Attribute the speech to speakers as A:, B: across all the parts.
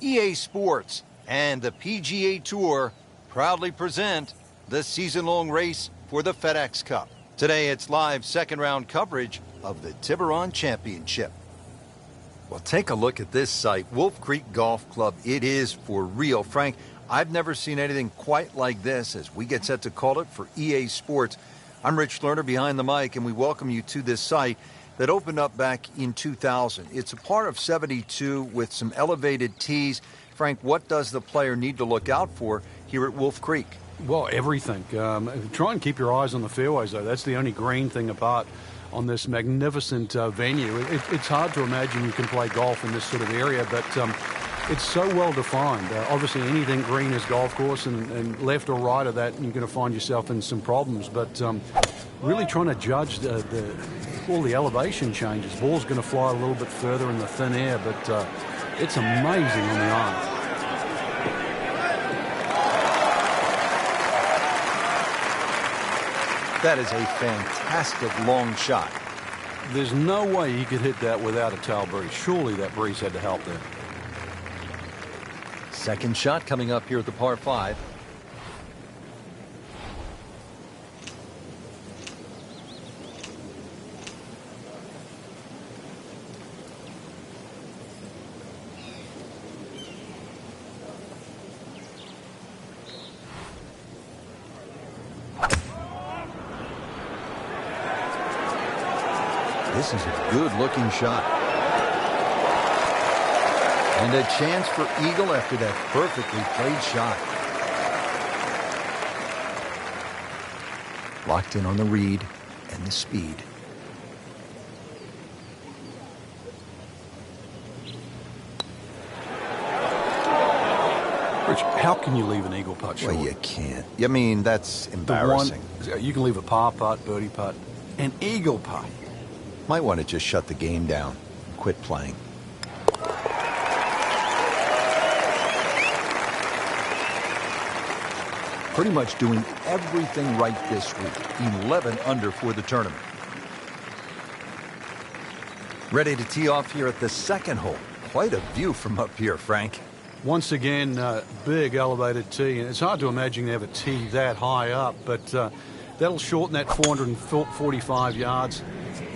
A: EA Sports and the PGA Tour proudly present the season-long race for the FedEx Cup. Today it's live second-round coverage of the Tiburon Championship. Well, take a look at this site, Wolf Creek Golf Club. It is for real. Frank, I've never seen anything quite like this as we get set to call it for EA Sports. I'm Rich Lerner behind the mic, and we welcome you to this site that opened up back in 2000. It's a par of 72 with some elevated tees. Frank, what does the player need to look out for here at Wolf Creek?
B: Well, everything. Try and keep your eyes on the fairways, though. That's the only green thing apart on this magnificent venue. It's hard to imagine you can play golf in this sort of area, but it's so well defined. Obviously, anything green is golf course, and left or right of that, you're going to find yourself in some problems. But really trying to judge all the elevation changes. Ball's going to fly a little bit further in the thin air, but it's amazing on the iron.
A: That is a fantastic long shot.
B: There's no way he could hit that without a tail breeze. Surely that breeze had to help there.
A: Second shot coming up here at the par 5. This is a good-looking shot. And a chance for eagle after that perfectly played shot. Locked in on the read and the speed.
B: Rich, how can you leave an eagle putt short?
A: Well, you can't. I mean, that's embarrassing.
B: You can leave a par putt, birdie putt, an eagle putt.
A: Might want to just shut the game down and quit playing. Pretty much doing everything right this week. 11 under for the tournament. Ready to tee off here at the second hole. Quite a view from up here, Frank.
B: Once again, big elevated tee. And it's hard to imagine they have a tee that high up, but that'll shorten that 445 yards.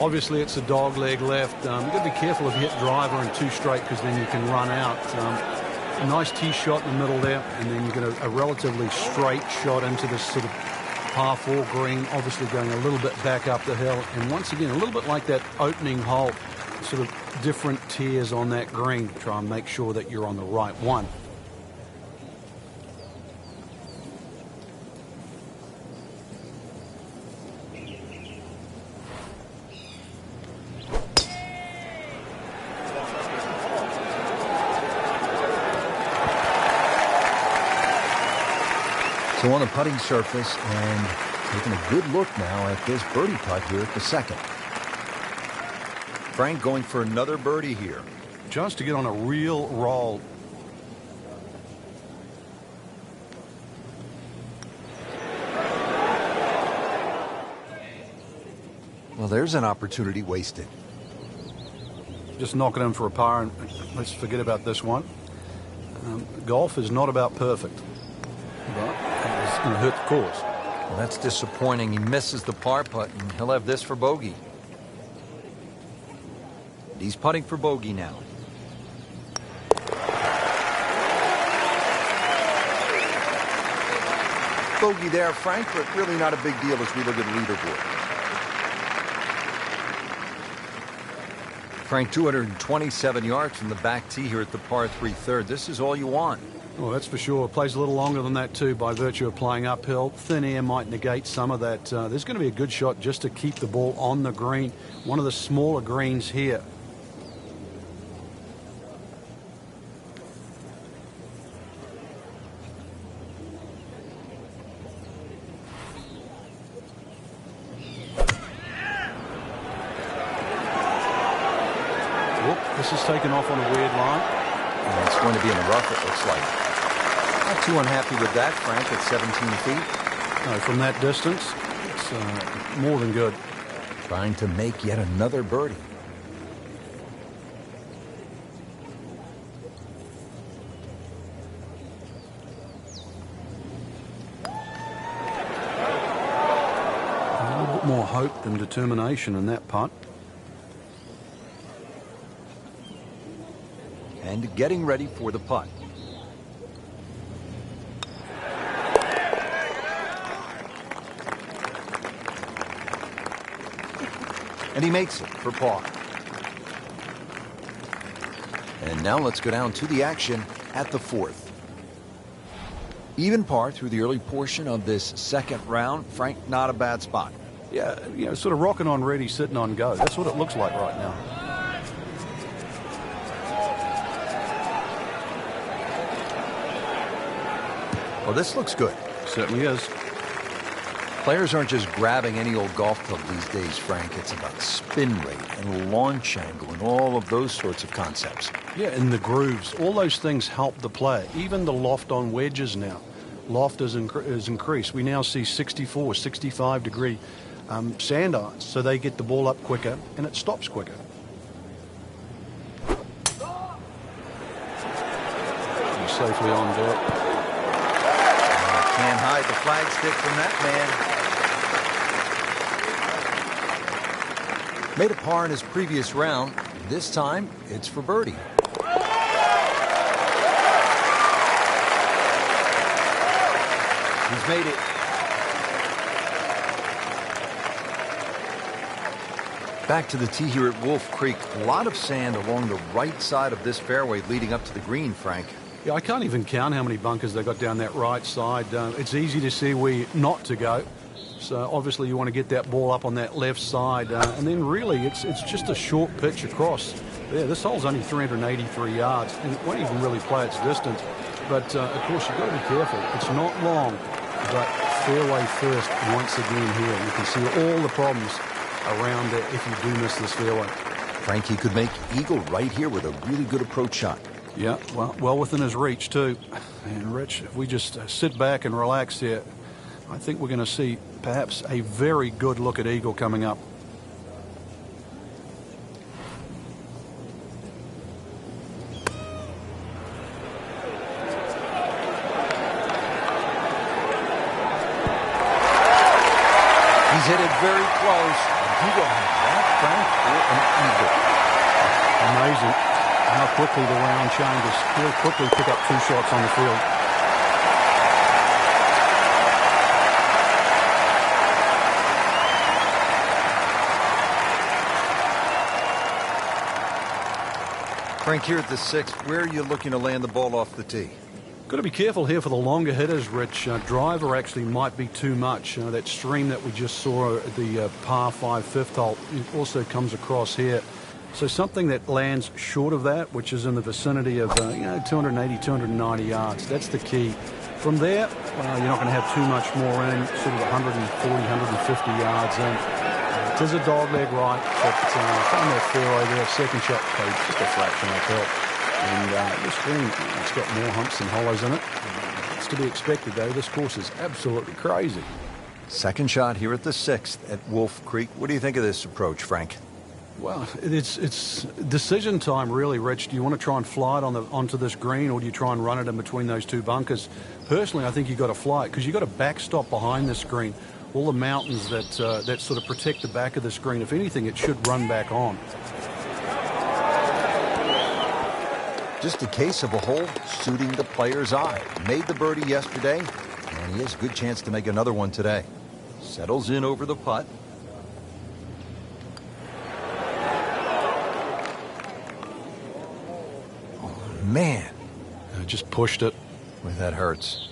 B: Obviously, it's a dog leg left. You've got to be careful if you hit driver and two straight, because then you can run out. A nice tee shot in the middle there, and then you get a relatively straight shot into this sort of par 4 green, obviously going a little bit back up the hill. And once again, a little bit like that opening hole, sort of different tiers on that green. Try and make sure that you're on the right one.
A: So on the putting surface, and taking a good look now at this birdie putt here at the second. Frank going for another birdie here.
B: Just to get on a real roll.
A: Well, there's an opportunity wasted.
B: Just knock it in for a par, and let's forget about this one. Golf is not about perfect. But it's going to hurt the course.
A: Well, that's disappointing. He misses the par putt, and he'll have this for bogey. He's putting for bogey now. Bogey there, Frank, but really not a big deal as we look at the leaderboard. Frank, 227 yards from the back tee here at the par 3 third. This is all you want.
B: Well, that's for sure. Plays a little longer than that, too, by virtue of playing uphill. Thin air might negate some of that. There's going to be a good shot just to keep the ball on the green. One of the smaller greens here. This is taken off on a weird line.
A: And it's going to be in the rough, it looks like. Not too unhappy with that, Frank, at 17 feet.
B: No, from that distance, it's more than good.
A: Trying to make yet another birdie.
B: hope and determination in that putt.
A: And getting ready for the putt. And he makes it for par. And now let's go down to the action at the 4th. Even par through the early portion of this second round. Frank, not a bad spot.
B: Yeah, you know, sort of rocking on ready, sitting on go. That's what it looks like right now.
A: Well, this looks good.
B: Certainly is.
A: Players aren't just grabbing any old golf club these days, Frank. It's about spin rate and launch angle and all of those sorts of concepts.
B: Yeah, and the grooves. All those things help the player. Even the loft on wedges now. Loft is increased. We now see 64, 65 degree sand irons, so they get the ball up quicker and it stops quicker. He's safely on deck.
A: Can't hide the flagstick from that man. Made a par in his previous round. This time, it's for birdie. He's made it. Back to the tee here at Wolf Creek. A lot of sand along the right side of this fairway leading up to the green, Frank.
B: Yeah, I can't even count how many bunkers they've got down that right side. It's easy to see where not to go. So obviously you want to get that ball up on that left side. And then really it's just a short pitch across. Yeah, this hole's only 383 yards and it won't even really play its distance. But of course you've got to be careful. It's not long, but fairway first once again here. You can see all the problems around it if you do miss this fairway.
A: Frankie could make eagle right here with a really good approach shot.
B: Yeah, well within his reach too. And Rich, if we just sit back and relax here, I think we're going to see perhaps a very good look at eagle coming up.
A: He's hit it very close. He will have that, Frank, for an eagle.
B: Amazing how quickly the round changes. He'll quickly pick up 2 shots on the field.
A: Frank, here at the 6th, where are you looking to land the ball off the tee?
B: Got to be careful here for the longer hitters, Rich. Driver actually might be too much. That stream that we just saw at the par 5 fifth hole also comes across here. So something that lands short of that, which is in the vicinity of 280, 290 yards. That's the key. From there, you're not going to have too much more in, sort of 140, 150 yards in. It is a dog leg right, but from that fairway there, second shot played just a fraction of help. And this green, it's got more humps and hollows in it. It's to be expected, though. This course is absolutely crazy.
A: Second shot here at the 6th at Wolf Creek. What do you think of this approach, Frank?
B: Well, it's decision time, really, Rich. Do you want to try and fly it onto this green, or do you try and run it in between those 2 bunkers? Personally, I think you've got to fly it because you've got a backstop behind this green. All the mountains that sort of protect the back of the screen. If anything, it should run back on.
A: Just a case of a hole suiting the player's eye. Made the birdie yesterday, and he has a good chance to make another one today. Settles in over the putt. Oh, man.
B: I just pushed it.
A: Boy, that hurts.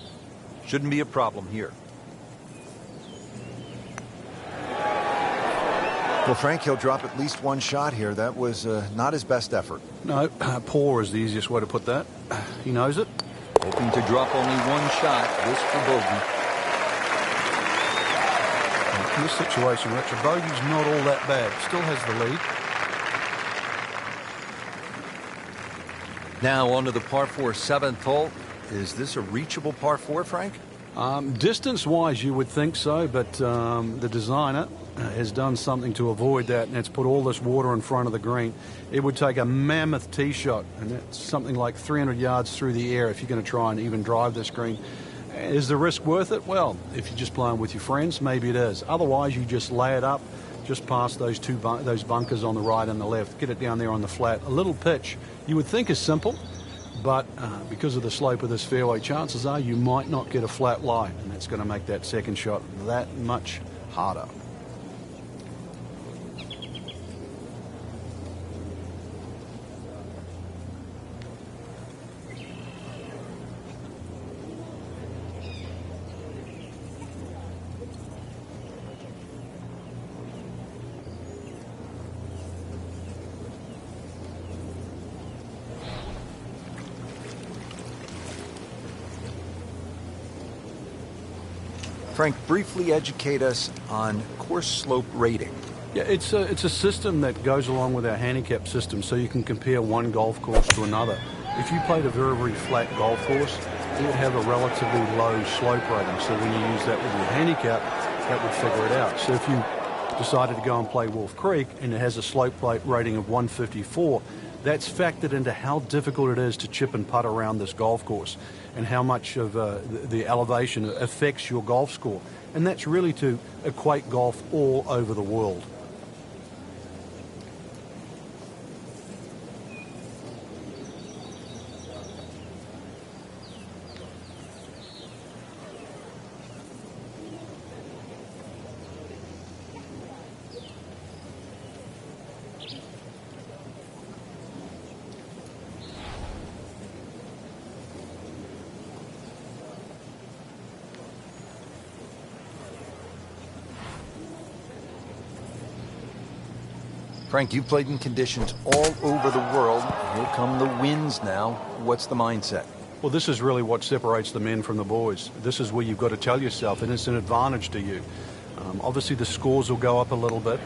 A: Shouldn't be a problem here. Well, Frank, he'll drop at least 1 shot here. That was not his best effort.
B: No, poor is the easiest way to put that. He knows it.
A: Hoping to drop only 1 shot. This for bogey.
B: In this situation, Rich, a bogey's not all that bad. Still has the lead.
A: Now on to the par 4 7th hole. Is this a reachable par 4, Frank?
B: Distance-wise, you would think so, but the designer has done something to avoid that, and it's put all this water in front of the green. It would take a mammoth tee shot, and that's something like 300 yards through the air if you're going to try and even drive this green. Is the risk worth it? Well, if you're just playing with your friends, maybe it is. Otherwise, you just lay it up just past those those bunkers on the right and the left. Get it down there on the flat. A little pitch you would think is simple, but because of the slope of this fairway, chances are you might not get a flat lie, and that's going to make that second shot that much harder.
C: Frank, briefly educate us on course slope rating.
B: Yeah, it's a system that goes along with our handicap system, so you can compare one golf course to another. If you played a very, very flat golf course, it would have a relatively low slope rating. So when you use that with your handicap, that would figure it out. So if you decided to go and play Wolf Creek and it has a slope rating of 154, that's factored into how difficult it is to chip and putt around this golf course and how much of the elevation affects your golf score. And that's really to equate golf all over the world.
C: Frank, you played in conditions all over the world. Here come the winds now. What's the mindset?
B: Well, this is really what separates the men from the boys. This is where you've got to tell yourself, and it's an advantage to you. Obviously, the scores will go up a little bit,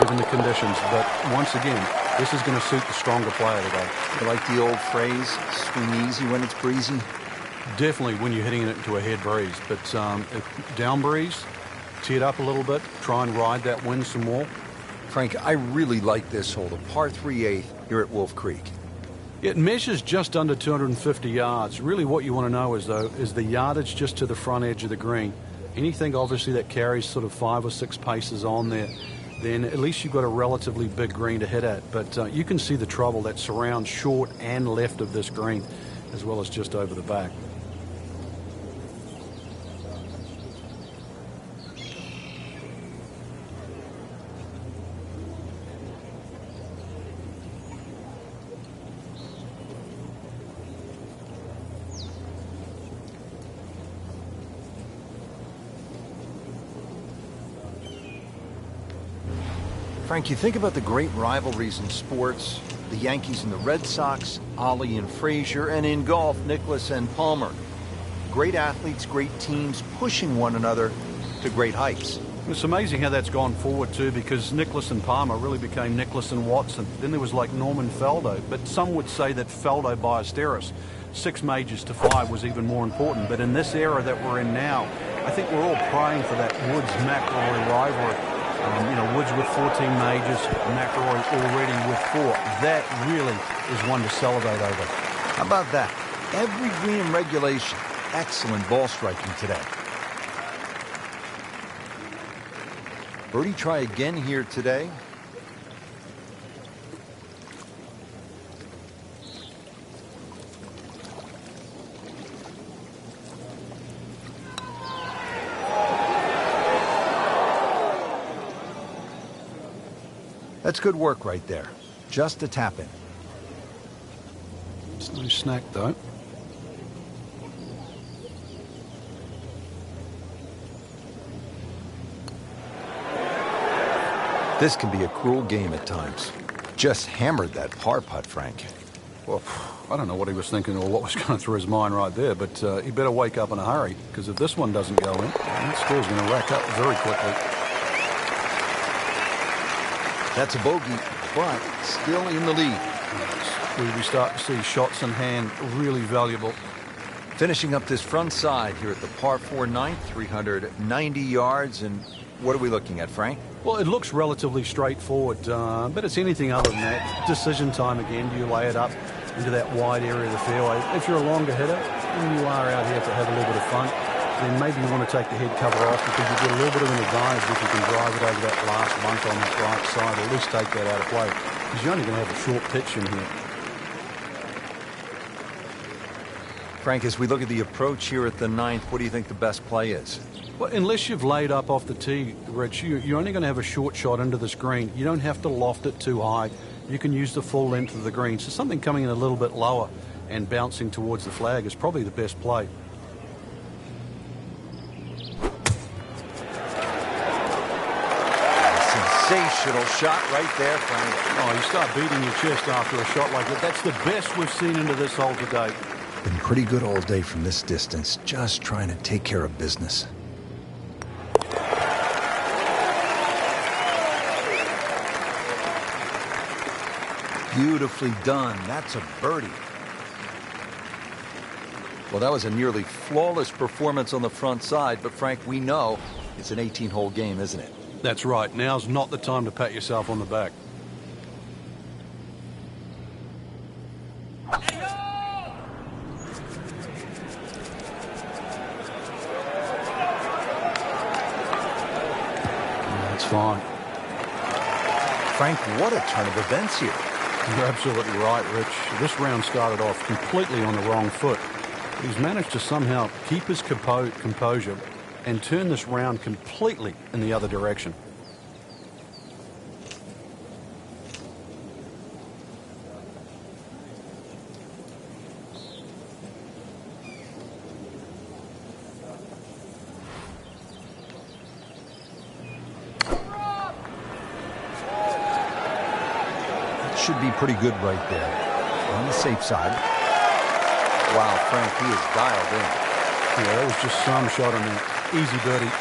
B: given the conditions. But once again, this is going to suit the stronger player today.
C: You like the old phrase, swing easy when it's breezy?
B: Definitely when you're hitting it into a head breeze. But down breeze, tee it up a little bit, try and ride that wind some more.
C: Frank, I really like this hole, the par 3/8 here at Wolf Creek.
B: It measures just under 250 yards. Really what you want to know is the yardage just to the front edge of the green. Anything obviously that carries sort of 5 or 6 paces on there, then at least you've got a relatively big green to hit at. But you can see the trouble that surrounds short and left of this green, as well as just over the back.
A: Frank, you think about the great rivalries in sports, the Yankees and the Red Sox, Ollie and Frazier, and in golf, Nicklaus and Palmer. Great athletes, great teams pushing one another to great heights.
B: It's amazing how that's gone forward too, because Nicklaus and Palmer really became Nicklaus and Watson. Then there was like Norman Faldo, but some would say that Faldo Ballesteros, 6 majors to 5 was even more important. But in this era that we're in now, I think we're all praying for that Woods-McIlroy rivalry. Woods with 14 majors, McIlroy already with 4. That really is one to celebrate over.
A: How about that? Every green in regulation. Excellent ball striking today. Birdie try again here today. That's good work right there. Just a tap in.
B: It's no snack though.
C: This can be a cruel game at times. Just hammered that par putt, Frank.
B: Well, I don't know what he was thinking or what was going through his mind right there, but he better wake up in a hurry, because if this one doesn't go in, that score's going to rack up very quickly.
A: That's a bogey, but still in the lead.
B: We start to see shots in hand really valuable.
A: Finishing up this front side here at the par 4 ninth, 390 yards. And what are we looking at, Frank?
B: Well, it looks relatively straightforward, but it's anything other than that. Decision time again. Do you lay it up into that wide area of the fairway? If you're a longer hitter, when you are out here to have a little bit of fun, then maybe you want to take the head cover off because you get a little bit of an advantage if you can drive it over that last bunker on that right side, or at least take that out of play, because you're only going to have a short pitch in here.
C: Frank, as we look at the approach here at the ninth, what do you think the best play is?
B: Well, unless you've laid up off the tee, Rich, you're only going to have a short shot into this green. You don't have to loft it too high. You can use the full length of the green. So something coming in a little bit lower and bouncing towards the flag is probably the best play.
A: Sensational shot right there, Frank.
B: Oh, you start beating your chest after a shot like that. That's the best we've seen into this hole today.
C: Been pretty good all day from this distance, just trying to take care of business. Beautifully done. That's a birdie. Well, that was a nearly flawless performance on the front side, but Frank, we know it's an 18-hole game, isn't it?
B: That's right. Now's not the time to pat yourself on the back. That's fine.
C: Frank, what a turn of events here.
B: You're absolutely right, Rich. This round started off completely on the wrong foot. He's managed to somehow keep his composure and turn this round completely in the other direction.
C: Should be pretty good right there. On the safe side. Wow, Frank, he is dialed in.
B: Yeah, that was just some shot on there. Easy birdie.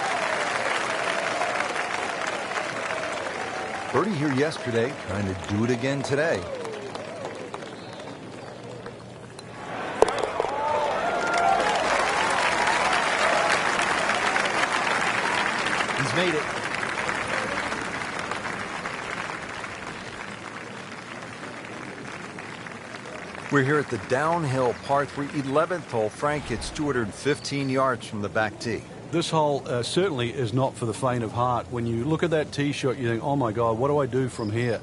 C: Birdie here yesterday, trying to do it again today. He's made it. We're here at the downhill par 3 11th hole. Frank, it's 215 yards from the back tee.
B: This hole certainly is not for the faint of heart. When you look at that tee shot, you think, oh my God, what do I do from here?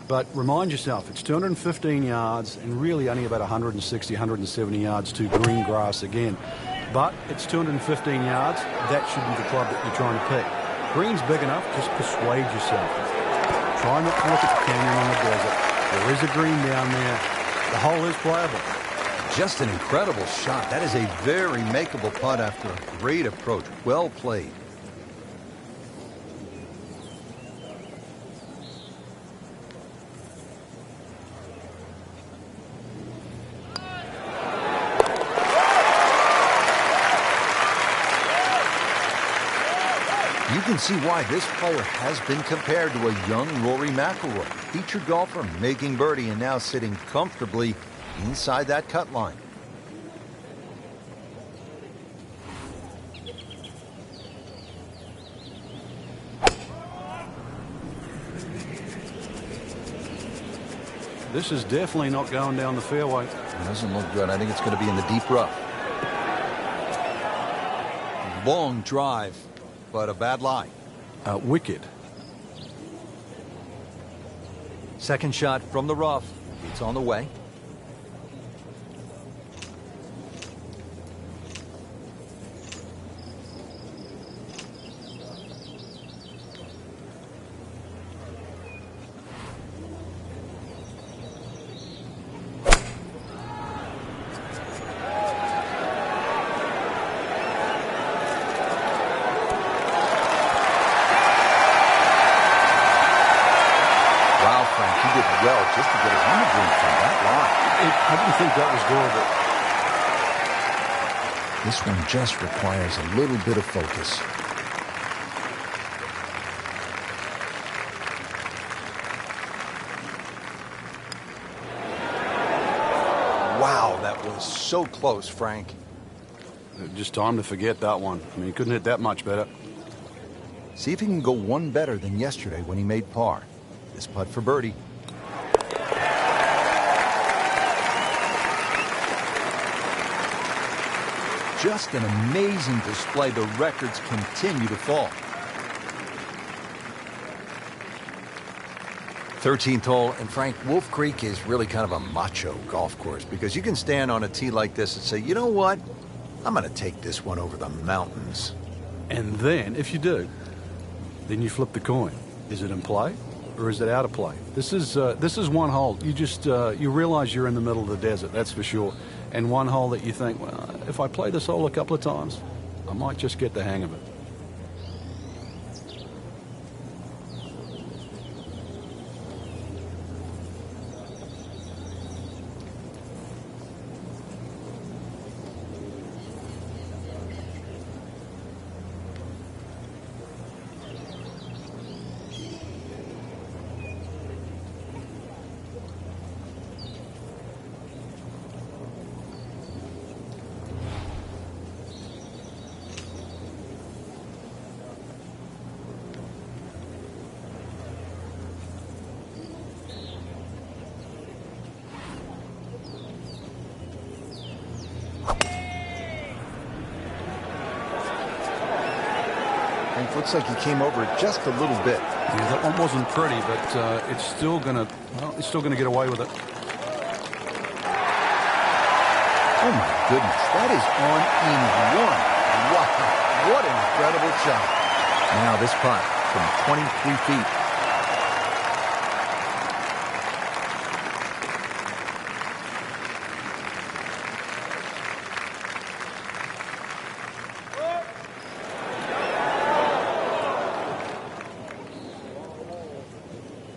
B: But remind yourself, it's 215 yards and really only about 160, 170 yards to green grass again. But it's 215 yards. That should be the club that you're trying to pick. Green's big enough, just persuade yourself. Try not to look at the canyon on the desert. There is a green down there. The hole is playable.
A: Just an incredible shot. That is a very makeable putt after a great approach. Well played. You can see why this player has been compared to a young Rory McIlroy. Featured golfer making birdie and now sitting comfortably inside that cut line.
B: This is definitely not going down the fairway.
C: It doesn't look good. I think it's going to be in the deep rough.
A: Long drive, but a bad lie.
B: Wicked.
C: Second shot from the rough. It's on the way. Well, just to get his on the green from that line.
B: I didn't think that was doable.
C: This one just requires a little bit of focus. Wow, that was so close, Frank.
B: Just time to forget that one. I mean, he couldn't hit that much better.
C: See if he can go one better than yesterday when he made par. This putt for birdie. just an amazing display. The records continue to fall. 13th hole, and Frank, Wolf Creek is really kind of a macho golf course because you can stand on a tee like this and say, you know what? I'm going to take this one over the mountains.
B: And then, if you do, then you flip the coin. Is it in play or is it out of play? This is one hole. You just you realize you're in the middle of the desert, that's for sure. And one hole that you think, well, if I play this hole a couple of times, I might just get the hang of it.
C: Looks like he came over it just a little bit.
B: Yeah, that one wasn't pretty, but it's still gonna get away with it.
C: Oh my goodness, that is on in one. Wow, what an incredible shot. Now this putt from 23 feet.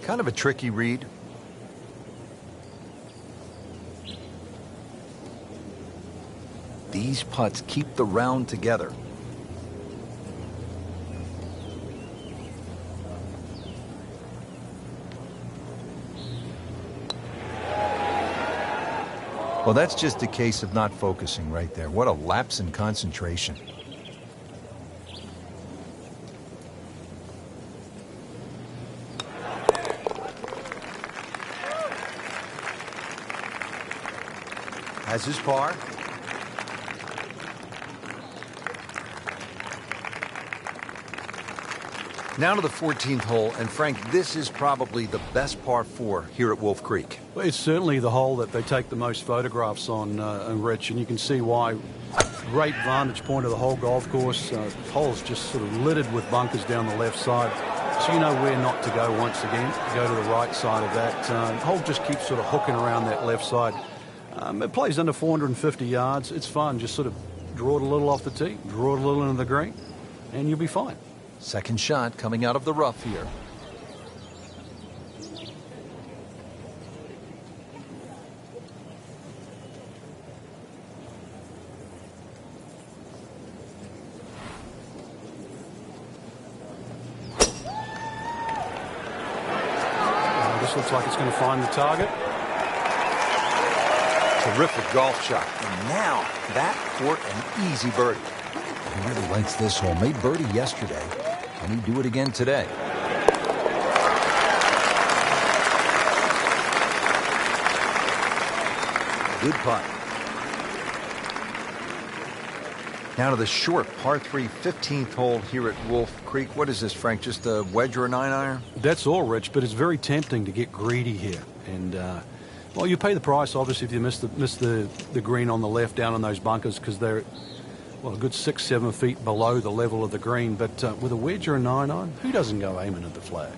C: Kind of a tricky read. These putts keep the round together. Well, that's just a case of not focusing right there. What a lapse in concentration. Has his par. Now to the 14th hole, and Frank, this is probably the best par 4 here at Wolf Creek.
B: Well, it's certainly the hole that they take the most photographs on, Rich, and you can see why. Great vantage point of the whole golf course. Hole's just sort of littered with bunkers down the left side, so you know where not to go once again. Go to the right side of that. Hole just keeps sort of hooking around that left side. It plays under 450 yards. It's fun. Just sort of draw it a little off the tee, draw it a little into the green, and you'll be fine.
C: Second shot coming out of the rough here.
B: This looks like it's going to find the target.
C: Terrific golf shot. And now that for an easy birdie. He really likes this hole. Made birdie yesterday. Can he do it again today? Good putt. Now to the short par 3 15th hole here at Wolf Creek. What is this, Frank? Just a wedge or a 9-iron?
B: That's all, Rich, but it's very tempting to get greedy here. And, well, you pay the price, obviously, if you miss the green on the left down in those bunkers because they're, well, a good 6-7 feet below the level of the green. But with a wedge or a 9-iron, who doesn't go aiming at the flag?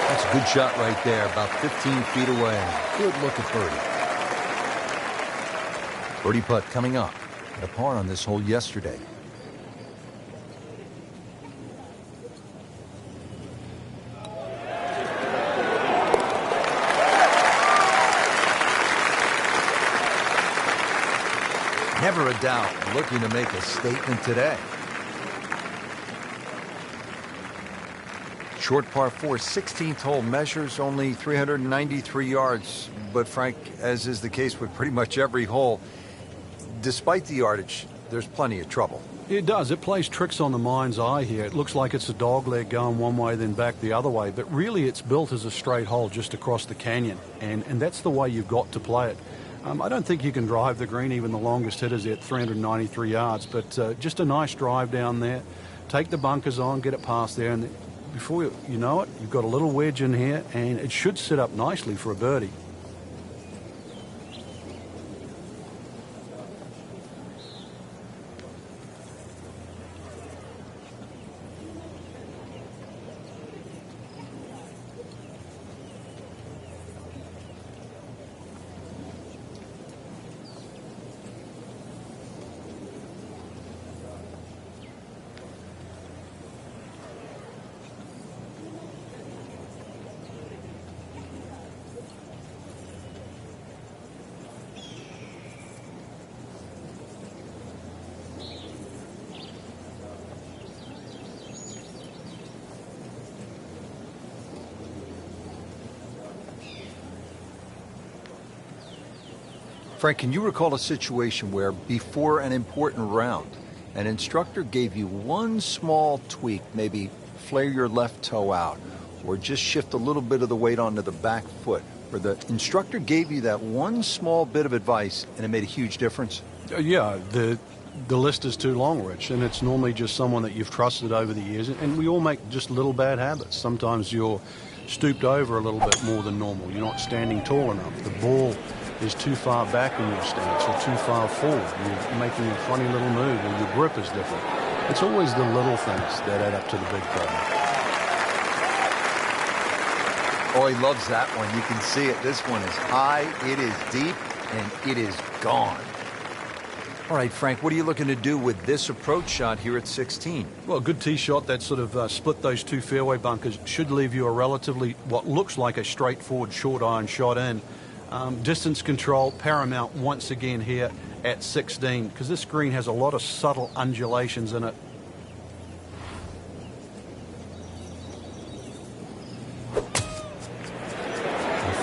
C: That's a good shot right there, about 15 feet away. Good look at birdie. Birdie putt coming up. Had a par on this hole yesterday. Never a doubt, looking to make a statement today. Short par 4, 16th hole, measures only 393 yards. But Frank, as is the case with pretty much every hole, despite the yardage, there's plenty of trouble.
B: It does. It plays tricks on the mind's eye here. It looks like it's a dog leg going one way, then back the other way. But really, it's built as a straight hole just across the canyon. And that's the way you've got to play it. I don't think you can drive the green, even the longest hitters at 393 yards. But just a nice drive down there. Take the bunkers on, get it past there. And before you know it, you've got a little wedge in here. And it should sit up nicely for a birdie.
C: Frank, can you recall a situation where before an important round, an instructor gave you one small tweak, maybe flare your left toe out, or just shift a little bit of the weight onto the back foot, where the instructor gave you that one small bit of advice and it made a huge difference?
B: Yeah, the list is too long, Rich, and it's normally just someone that you've trusted over the years. And we all make just little bad habits. Sometimes you're stooped over a little bit more than normal. You're not standing tall enough. The ball is too far back in your stance or too far forward. You're making a funny little move, or your grip is different. It's always the little things that add up to the big problem.
C: Oh, he loves that one. You can see it. This one is high, it is deep, and it is gone. All right, Frank, what are you looking to do with this approach shot here at 16?
B: Well, a good tee shot that sort of split those two fairway bunkers should leave you a relatively, what looks like a straightforward short iron shot in. Distance control paramount once again here at 16, because this green has a lot of subtle undulations in it.
C: Well,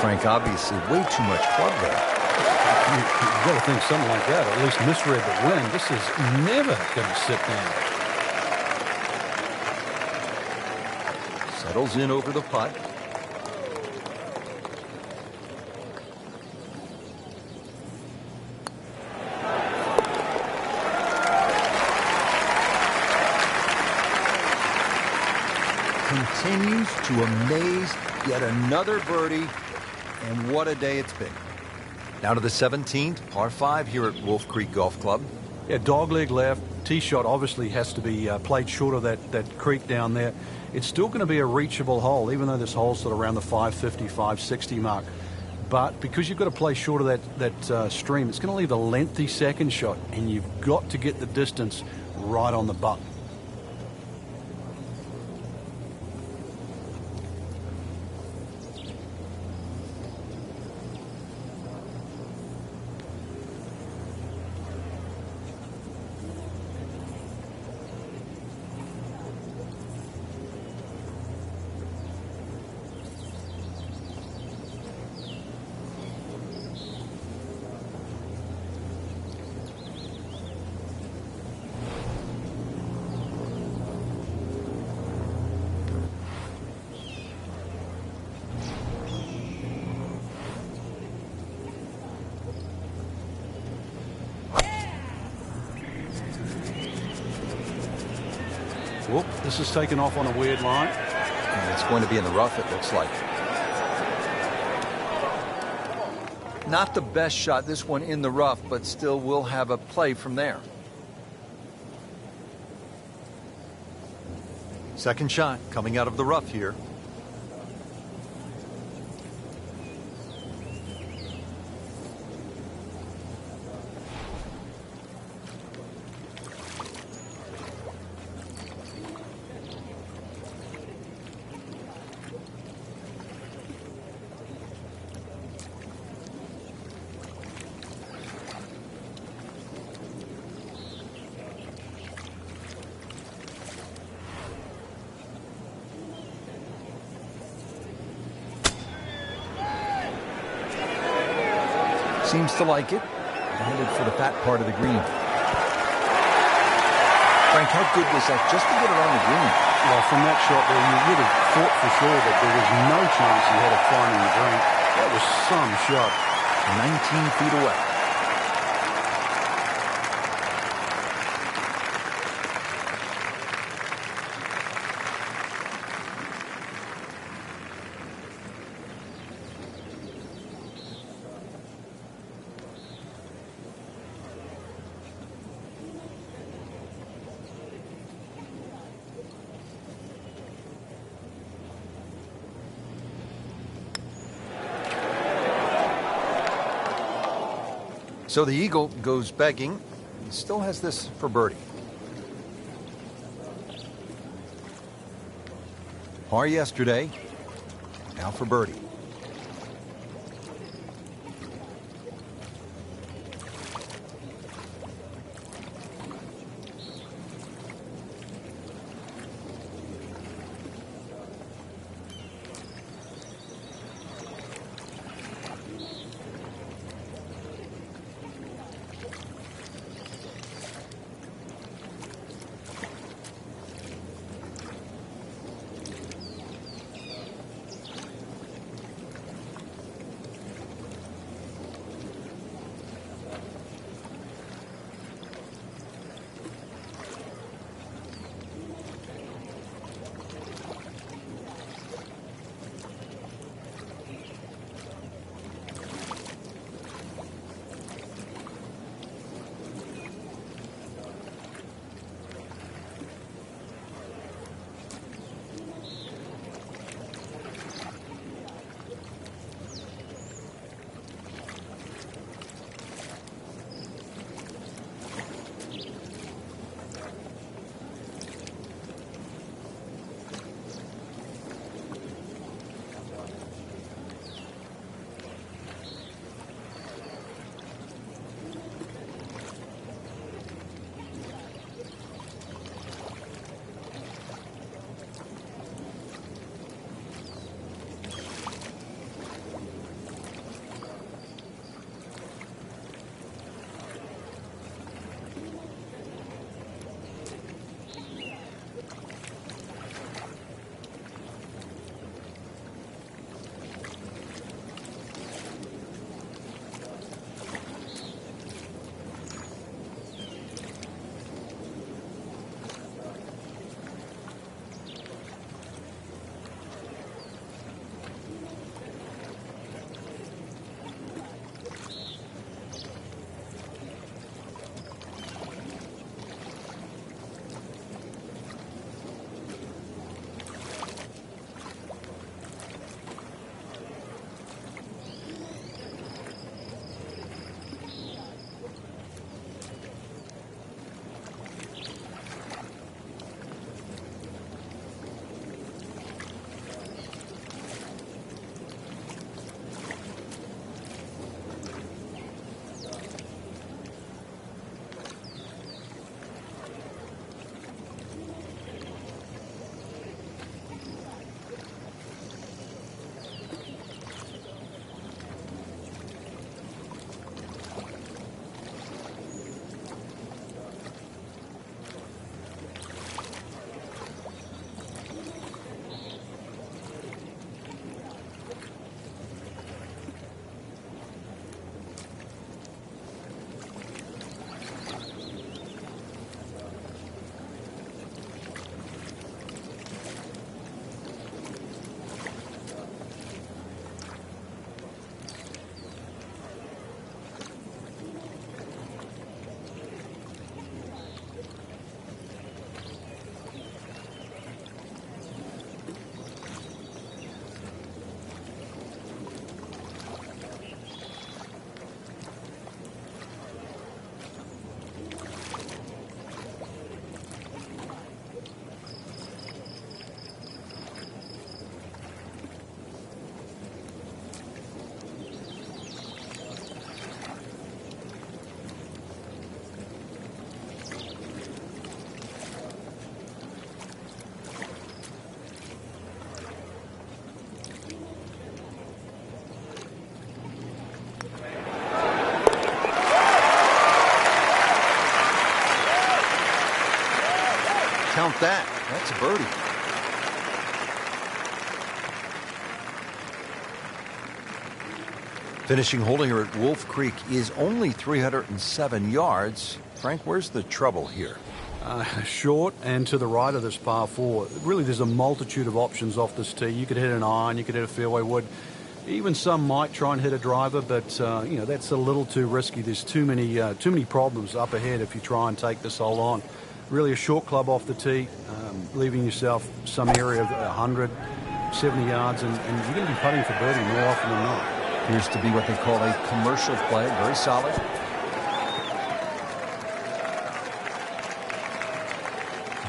C: Frank, obviously way too much club there.
B: You've got to think something like that, or at least misread the wind. This is never going to sit down.
C: Settles in over the putt. Continues to amaze, yet another birdie, and what a day it's been. Now to the 17th, par 5 here at Wolf Creek Golf Club.
B: Yeah, dogleg left. Tee shot obviously has to be played short of that creek down there. It's still going to be a reachable hole, even though this hole's sort of around the 550, 560 mark. But because you've got to play short of that stream, it's going to leave a lengthy second shot, and you've got to get the distance right on the button. Whoop, this is taken off on a weird line.
C: And it's going to be in the rough, it looks like. Not the best shot, this one in the rough, but still will have a play from there. Second shot coming out of the rough here. Seems to like it. Headed for the fat part of the green. Frank, how good was that just to get it on the green?
B: Well, from that shot there, you would have thought for sure that there was no chance he had of finding the green. That was some shot.
C: 19 feet away. So the eagle goes begging. He still has this for birdie. Par yesterday. Now for birdie.
A: count that. That's a birdie. Finishing hole here at Wolf Creek is only 307 yards. Frank, where's the trouble here?
B: Short and to the right of this par 4. Really, there's a multitude of options off this tee. You could hit an iron, you could hit a fairway wood. Even some might try and hit a driver, but that's a little too risky. There's too many problems up ahead if you try and take this hole on. Really, a short club off the tee, leaving yourself some area of 100, 70 yards, and you're going to be putting for birdie more often than not.
C: Appears to be what they call a commercial play. Very solid.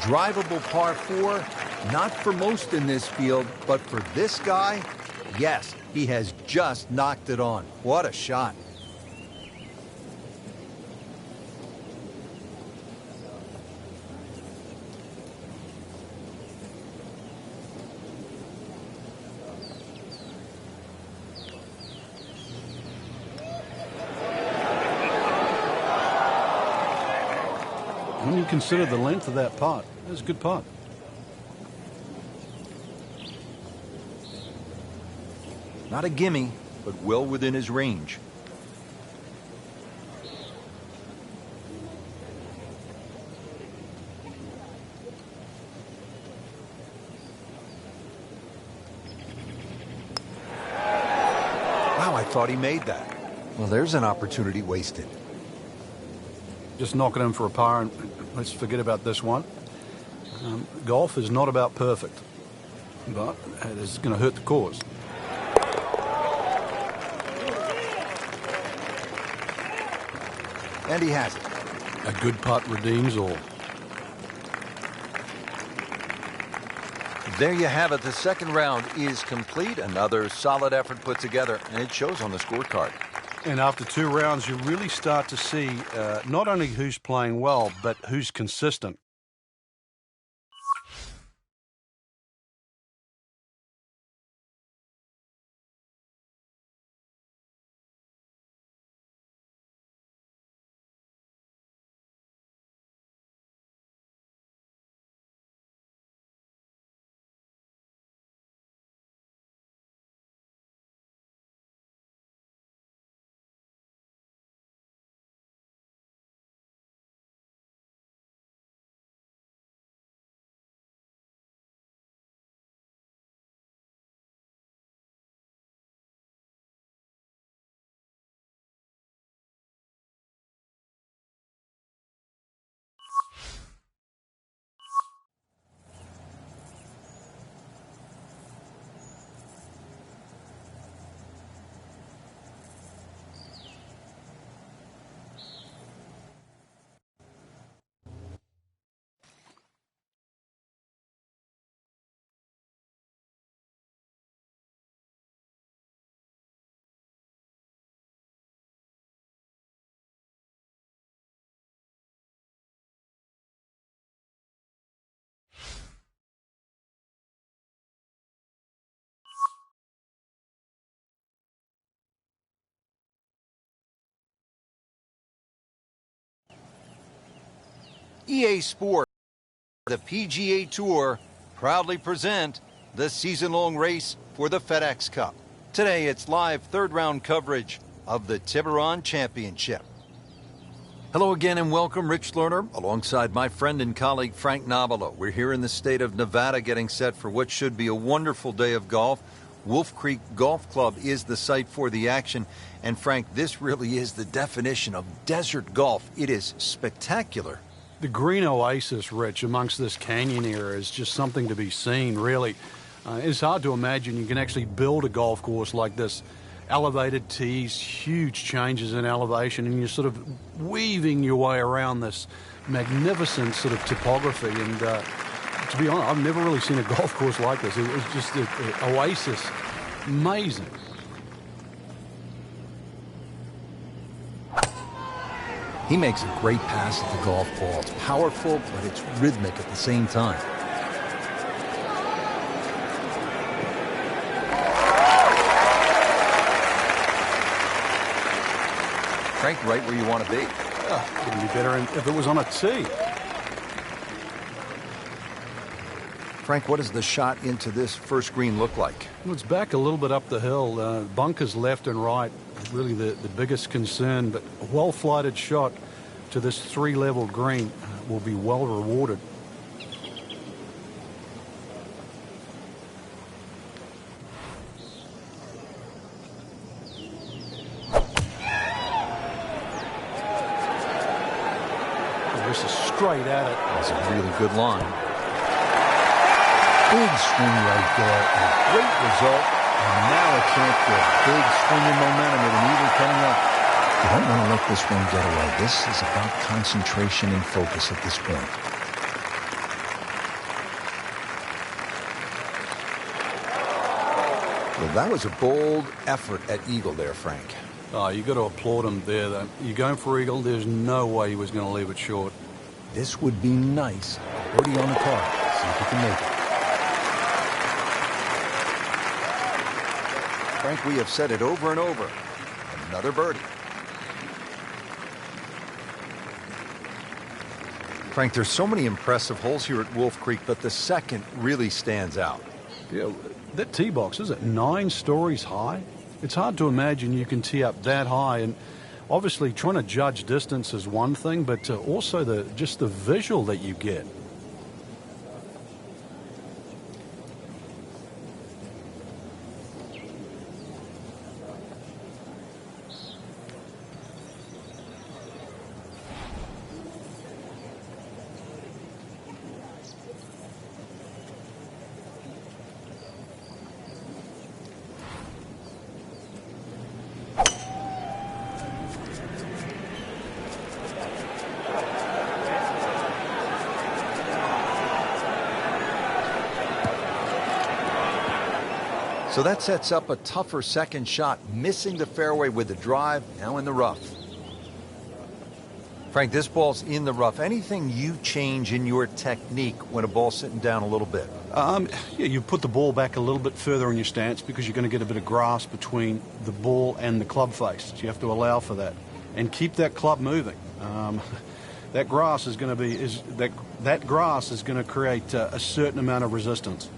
C: Drivable par 4, not for most in this field, but for this guy, yes, he has just knocked it on. What a shot.
B: When you consider the length of that putt, that's a good putt.
A: Not a gimme, but well within his range. Wow, I thought he made that. Well, there's an opportunity wasted.
B: Just knocking in for a par, and let's forget about this one. Golf is not about perfect, but it is going to hurt the cause.
A: And he has it.
B: A good putt redeems all.
A: There you have it. The second round is complete. Another solid effort put together, and it shows on the scorecard.
B: And after 2 rounds, you really start to see not only who's playing well, but who's consistent.
A: EA Sport, the PGA Tour, proudly present the season-long race for the FedEx Cup. Today, it's live third-round coverage of the Tiburon Championship. Hello again and welcome, Rich Lerner, alongside my friend and colleague Frank Nobilo. We're here in the state of Nevada getting set for what should be a wonderful day of golf. Wolf Creek Golf Club is the site for the action. And Frank, this really is the definition of desert golf. It is spectacular.
B: The green oasis, Rich, amongst this canyon area is just something to be seen, really. It's hard to imagine you can actually build a golf course like this. Elevated tees, huge changes in elevation, and you're sort of weaving your way around this magnificent sort of topography. And to be honest, I've never really seen a golf course like this. It was just an oasis. Amazing.
C: He makes a great pass at the golf ball. It's powerful, but it's rhythmic at the same time.
A: Frank, right where you want to be.
B: It'd be better if it was on a tee.
C: Frank, what does the shot into this first green look like?
B: Well, it's back a little bit up the hill. Bunkers left and right, really the biggest concern, but a well-flighted shot to this three-level green will be well rewarded. This is straight at it.
C: That's a really good line. Big swing right there. A great result. And now a chance for a big swing in momentum with an eagle coming up. You don't want to let this one get away. This is about concentration and focus at this point. Well, that was a bold effort at eagle there, Frank.
B: Oh, you got to applaud him there, though. You're going for eagle. There's no way he was going to leave it short.
C: This would be nice. A birdie on the card. See if he can make it. Frank, we have said it over and over. Another birdie. Frank, there's so many impressive holes here at Wolf Creek, but the second really stands out.
B: Yeah, that tee box, is it 9 stories high? It's hard to imagine you can tee up that high, and obviously trying to judge distance is one thing, but also just the visual that you get.
C: So that sets up a tougher second shot, missing the fairway with the drive, now in the rough. Frank, this ball's in the rough. Anything you change in your technique when a ball's sitting down a little bit?
B: Yeah, you put the ball back a little bit further in your stance because you're going to get a bit of grass between the ball and the club face. So you have to allow for that and keep that club moving. That grass is going to be that grass is going to create a certain amount of resistance.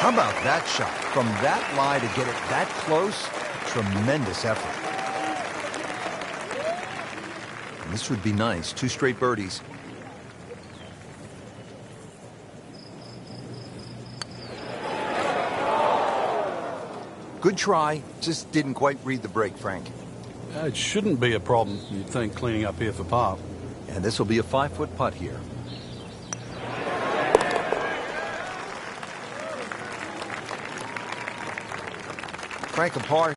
C: How about that shot? From that lie to get it that close, tremendous effort. And this would be nice. 2 straight birdies. Good try, just didn't quite read the break, Frank.
B: It shouldn't be a problem, you'd think, cleaning up here for par.
C: And this will be a 5-foot putt here. Frank, a par